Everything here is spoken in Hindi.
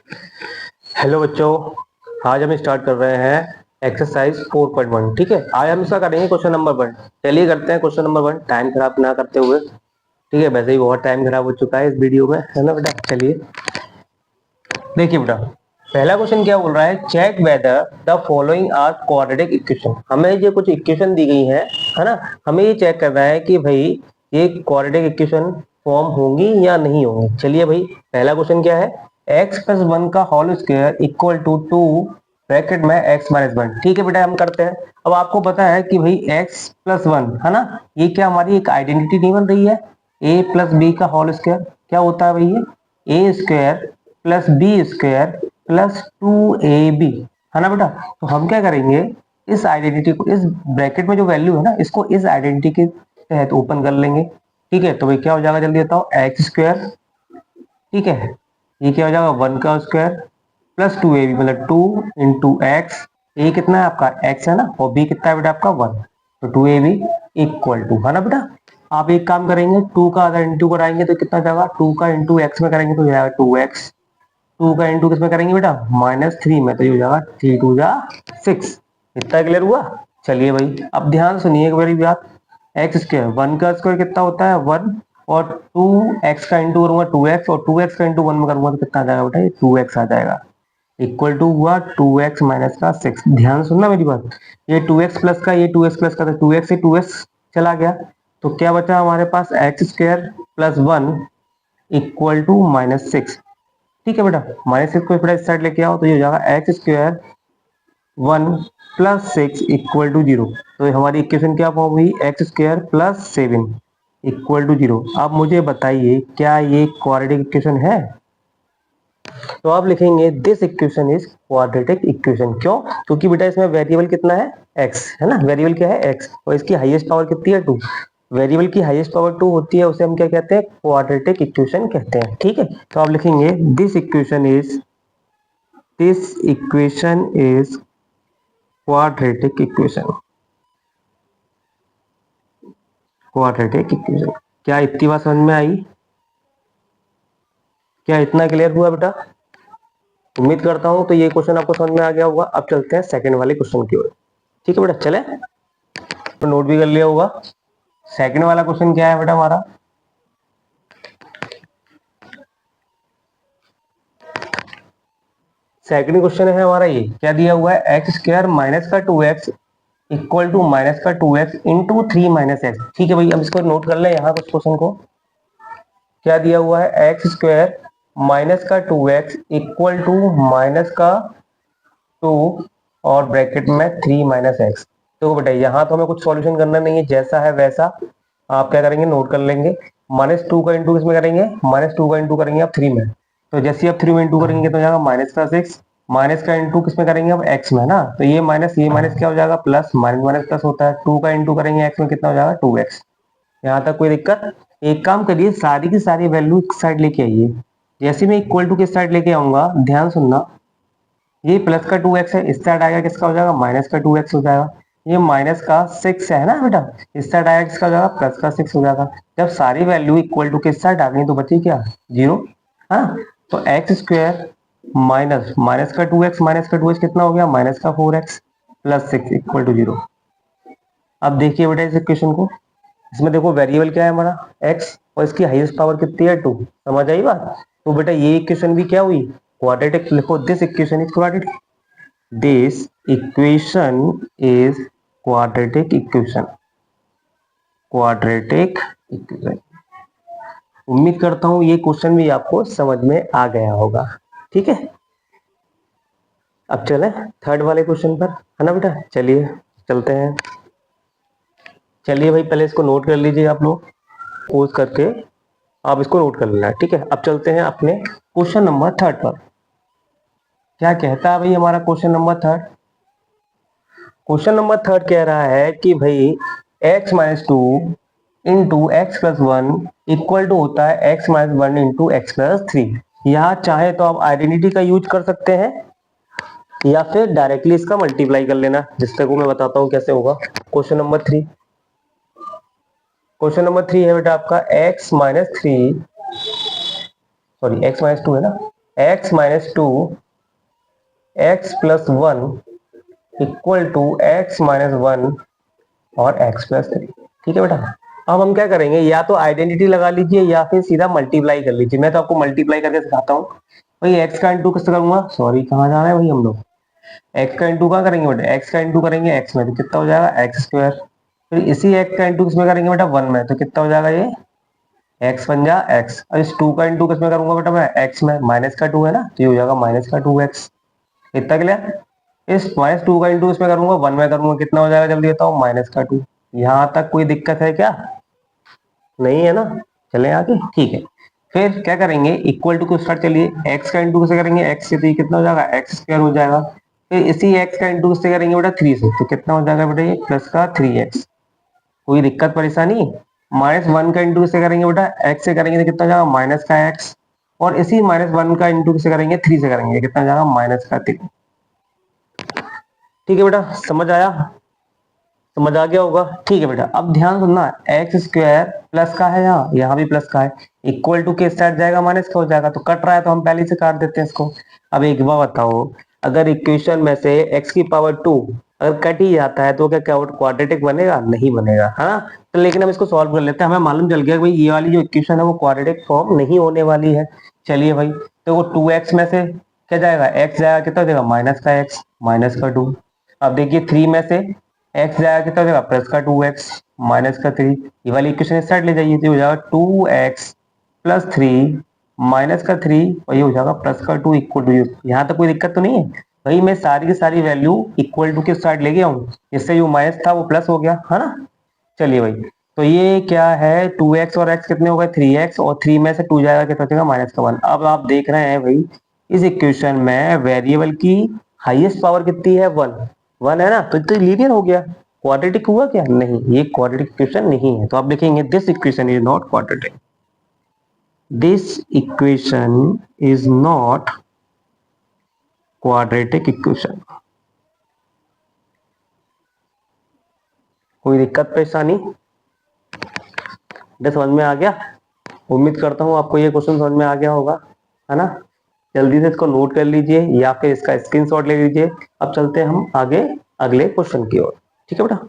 हेलो बच्चों, आज हम स्टार्ट कर रहे हैं एक्सरसाइज 4.1। ठीक है, आज हम इसका करेंगे क्वेश्चन नंबर 1। चलिए करते हैं क्वेश्चन नंबर 1 टाइम खराब ना करते हुए। ठीक है, वैसे ही बहुत टाइम खराब हो चुका है इस वीडियो में, है ना बेटा। चलिए देखिए बेटा, पहला क्वेश्चन क्या बोल रहा है, check whether the following are quadratic equation. हमें ये कुछ इक्वेशन दी गई है ना। हमें ये चेक करना है कि भाई ये क्वाड्रेटिक इक्वेशन फॉर्म होंगी या नहीं होंगी। चलिए भाई, पहला क्वेश्चन क्या है, x प्लस वन का whole square equal to 2 bracket में x माइनस वन। ठीक है बेटा, हम करते हैं। अब आपको पता है कि भाई x प्लस वन है ना, ये क्या हमारी एक आइडेंटिटी नहीं बन रही है। a प्लस बी का होल स्क्वायर क्या होता है भाई, ये a square plus b square plus 2ab, है ना बेटा। तो हम क्या करेंगे, इस आइडेंटिटी को, इस ब्रैकेट में जो वैल्यू है ना, इसको इस आइडेंटिटी के तहत ओपन कर लेंगे। ठीक है, तो भाई क्या हो जाएगा, जल्दी बताओ, एक्स स्क्वायर, ठीक है, ये क्या हो जाएगा, वन का स्क्वायर प्लस 2ab, मतलब 2 × x। ए कितना है आपका, x है ना, और b कितना है बेटा आपका 1। तो 2ab इक्वल टू, है ना बेटा। आप एक काम करेंगे, 2 का अगर इंटू कराएंगे तो कितना जाएगा, 2 का इंटू एक्स में करेंगे तो जाएगा 2x। 2 का इंटू किस में करेंगे बेटा, -3 में, तो ये हो जाएगा 3 × 2 = 6। इतना क्लियर हुआ। चलिए भाई, अब ध्यान सुनिए एक बारी बात, एक्स स्क्वायर, वन का स्क्वायर कितना होता है 1, और 2x का इंटू करूंगा 2x, और 2x का इंटू 1 में करूंगा तो कितना आ जाएगा बेटा, ये 2x आ जाएगा। इक्वल टू हुआ 2x माइनस का 6। ध्यान सुनना मेरी बात, ये 2x प्लस का, ये 2x प्लस का, तो 2x से 2x चला गया, तो क्या बचा हमारे पास, x square plus 1 equal to -6। ठीक है बेटा, -6 को बेटा इस साइड लेके आओ तो ये हो जाएगा x square 1 plus 6 equal to 0। तो हमारी इक्वेशन क्या फॉर्म हुई, x square plus 7 equal to 0। अब मुझे बताइए क्या ये क्वाड्रेटिक इक्वेशन है। तो आप लिखेंगे this equation is quadratic equation. क्यों, क्योंकि बेटा इसमें वेरिएबल कितना है, x है ना, वेरिएबल क्या है x, और इसकी हाईएस्ट पावर कितनी है 2। वेरिएबल की हाईएस्ट पावर 2 होती है, उसे हम क्या कहते हैं, क्वाड्रेटिक इक्वेशन कहते हैं। ठीक है, तो आप लिखेंगे this equation is quadratic equation. Quadratic equation, क्या इतनी बात समझ में आई, क्या इतना क्लियर हुआ बेटा। उम्मीद करता हूं तो ये क्वेश्चन आपको समझ में आ गया होगा। अब चलते हैं सेकंड वाले क्वेश्चन की ओर। ठीक है बेटा, चले, तो नोट भी कर लिया होगा। सेकंड वाला क्वेश्चन क्या है बेटा हमारा, सेकंड क्वेश्चन है हमारा, ये क्या दिया हुआ है, एक्स स्क्वायर माइनस का 2x इक्वल टू माइनस का 2x इंटू 3 माइनस एक्स। ठीक है भाई, अब इसको नोट कर ले यहाँ कुछ क्वेश्चन को। क्या दिया हुआ है, एक्स स्क्वायर माइनस का 2x इक्वल टू माइनस का 2 और ब्रैकेट में 3 माइनस एक्स। तो बेटा यहाँ तो हमें कुछ सॉल्यूशन करना नहीं है, जैसा है वैसा आप क्या करेंगे, नोट कर लेंगे। -2 का इंटू किसमें करेंगे, -2 का इंटू करेंगे आप 3 में, तो जैसे आप 3 में इंटू करेंगे तो जाएगा माइनस का 6, माइनस का इंटू किसमें करेंगे अब एक्स में ना, तो ये माइनस क्या हो जाएगा, प्लस, माइनस माइनस प्लस होता है, 2 का इंटू करेंगे एक्स में कितना हो जाएगा 2x। यहाँ तक कोई दिक्कत। एक काम करिए, सारी की सारी वैल्यू एक साइड लेके आइए। जैसे मैं इक्वल टू किस साइड लेके आऊंगा, ध्यान सुनना, ये प्लस का 2x है, इस साइड आएगा किसका हो जाएगा, माइनस का 2x हो जाएगा। ये माइनस का 6 है ना बेटा, इस साइड आएगा किसका हो जाएगा, प्लस का 6 हो जाएगा। जब सारी वैल्यू इक्वल टू किस साइड आ गई तो बची क्या, 0। हाँ, तो एक्स स्क्वायर माइनस माइनस का 2x, माइनस का 2x कितना हो गया, माइनस का 4x प्लस 6 इक्वल टू 0। अब देखिए बेटा इस इक्वेशन को, इसमें देखो वेरिएबल क्या है हमारा x, और इसकी हाईएस्ट पावर कितनी है 2। समझ आई बात। तो बेटा ये इक्वेशन भी क्या हुई, क्वाड्रेटिक। लिखो this equation is quadratic, this equation is quadratic equation, quadratic equation. उम्मीद करता हूं ये क्वेश्चन भी आपको समझ में आ गया होगा। ठीक है, अब चले थर्ड वाले क्वेश्चन पर, है ना बेटा। चलिए चलते हैं। चलिए भाई, पहले इसको नोट कर लीजिए आप लोग, पोज करके आप इसको नोट कर लेना है। ठीक है, अब चलते हैं अपने क्वेश्चन नंबर 3 पर। क्या कहता है भाई हमारा क्वेश्चन नंबर 3। क्वेश्चन नंबर 3 कह रहा है कि भाई x minus 2 into x plus 1 equal to होता है x minus 1 into x plus 3। यहाँ चाहे तो आप आइडेंटिटी का यूज कर सकते हैं, या फिर डायरेक्टली इसका मल्टीप्लाई कर लेना, जिससे को मैं बताता हूँ कैसे होगा। क्वेश्चन नंबर 3, क्वेश्चन नंबर 3 है बेटा आपका x minus 3, sorry x minus 2 है ना, x minus two x plus one equal to x minus one और x प्लस थ्री। ठीक है बेटा, अब हम क्या करेंगे, या तो आइडेंटिटी लगा लीजिए या फिर सीधा मल्टीप्लाई कर लीजिए। मैं तो आपको मल्टीप्लाई करके सिखाता हूँ भाई। x का इंटू किससे करूंगा, सॉरी कहाँ जा रहे हैं भाई हम लोग, x का इंटू कहाँ करेंगे बेटा, x का इंटू करेंगे x में तो कितना हो जाएगा एक्स स्क्वायर। फिर इसी x का इंटू किसमें करेंगे बेटा, वन में, तो कितना हो जाएगा ये x बन जा x। और इस टू का इंटू किसमें करूंगा बेटा मैं, x में, माइनस का टू है ना, तो ये हो जाएगा माइनस का टू एक्स। इतना क्लियर। इस माइनस टू का इंटू इसमें करूंगा, वन में करूंगा, कितना हो जाएगा जल्दी बताओ, माइनस का टू। यहां तक कोई दिक्कत है क्या, नहीं है ना। चले आगे, ठीक है। फिर क्या करेंगे, इक्वल टू को स्टार्ट, चलिए x का इंटू किससे करेंगे, x से, तो ये कितना हो जाएगा एक्स स्क्वायर हो जाएगा। फिर इसी x का इंटू किससे करेंगे बेटा, थ्री से, तो कितना हो जाएगा बेटा ये प्लस का थ्री एक्स। कोई दिक्कत परेशानी। माइनस वन का इंटू किससे करेंगे बेटा, x से करेंगे तो कितना हो जाएगा माइनस का x। और इसी माइनस वन का इंटू किससे करेंगे, थ्री से करेंगे, कितना हो जाएगा माइनस का थ्री। ठीक है बेटा, समझ आया, समझ आ गया होगा। ठीक है बेटा, अब ध्यान सुनना, एक्स स्क्वायर प्लस का है, यहाँ यहाँ भी प्लस का है, इक्वल टू के साइड जाएगा माइनस का हो जाएगा, तो कट रहा है तो हम पहले से काट देते हैं इसको। अब एक बात बताओ, अगर इक्वेशन में से x की पावर टू अगर कट ही जाता है तो क्या क्वाड्रेटिक बनेगा, नहीं बनेगा, है ना। तो लेकिन हम इसको सॉल्व कर लेते हैं, हमें मालूम चल गया कि भाई ये वाली जो इक्वेशन है वो क्वाड्रेटिक फॉर्म नहीं होने वाली है। चलिए भाई, तो वो टू एक्स में से क्या जाएगा, x जाएगा, कितना हो जाएगा माइनस का x, माइनस का टू। अब देखिए थ्री में से x जाएगा, कितना हो जाएगा प्लस का टू एक्स, माइनस का थ्री। ये वाली इक्वेशन इस साइड ले जाइए, तो हो जाएगा two x plus three minus का थ्री, और ये हो जाएगा प्लस का टू इक्वल टू। यहाँ तक कोई दिक्कत तो नहीं है भाई, मैं सारी की सारी वैल्यू इक्वल टू के साइड ले गया हूँ, इससे जो माइनस था वो प्लस हो गया, है ना। चलिए भाई, तो ये क्या है, टू एक्स और x कितने हो गए, थ्री एक्स, और थ्री में से टू जाएगा, कितना हो जाएगा माइनस का वन। अब आप देख रहे हैं भाई, इस इक्वेशन में वेरिएबल की हाईएस्ट पावर कितनी है, वन, वन है ना, तो लीनियर हो गया। क्वाड्रेटिक हुआ क्या, नहीं, ये क्वाड्रेटिक इक्वेशन नहीं है। तो आप लिखेंगे this equation is not quadratic, this equation is not quadratic equation. कोई दिक्कत परेशानी, समझ में आ गया। उम्मीद करता हूँ आपको ये क्वेश्चन समझ में आ गया होगा, है ना। जल्दी से इसको नोट कर लीजिए या फिर इसका स्क्रीनशॉट ले लीजिए। अब चलते हैं हम आगे अगले क्वेश्चन की ओर, ठीक है बेटा।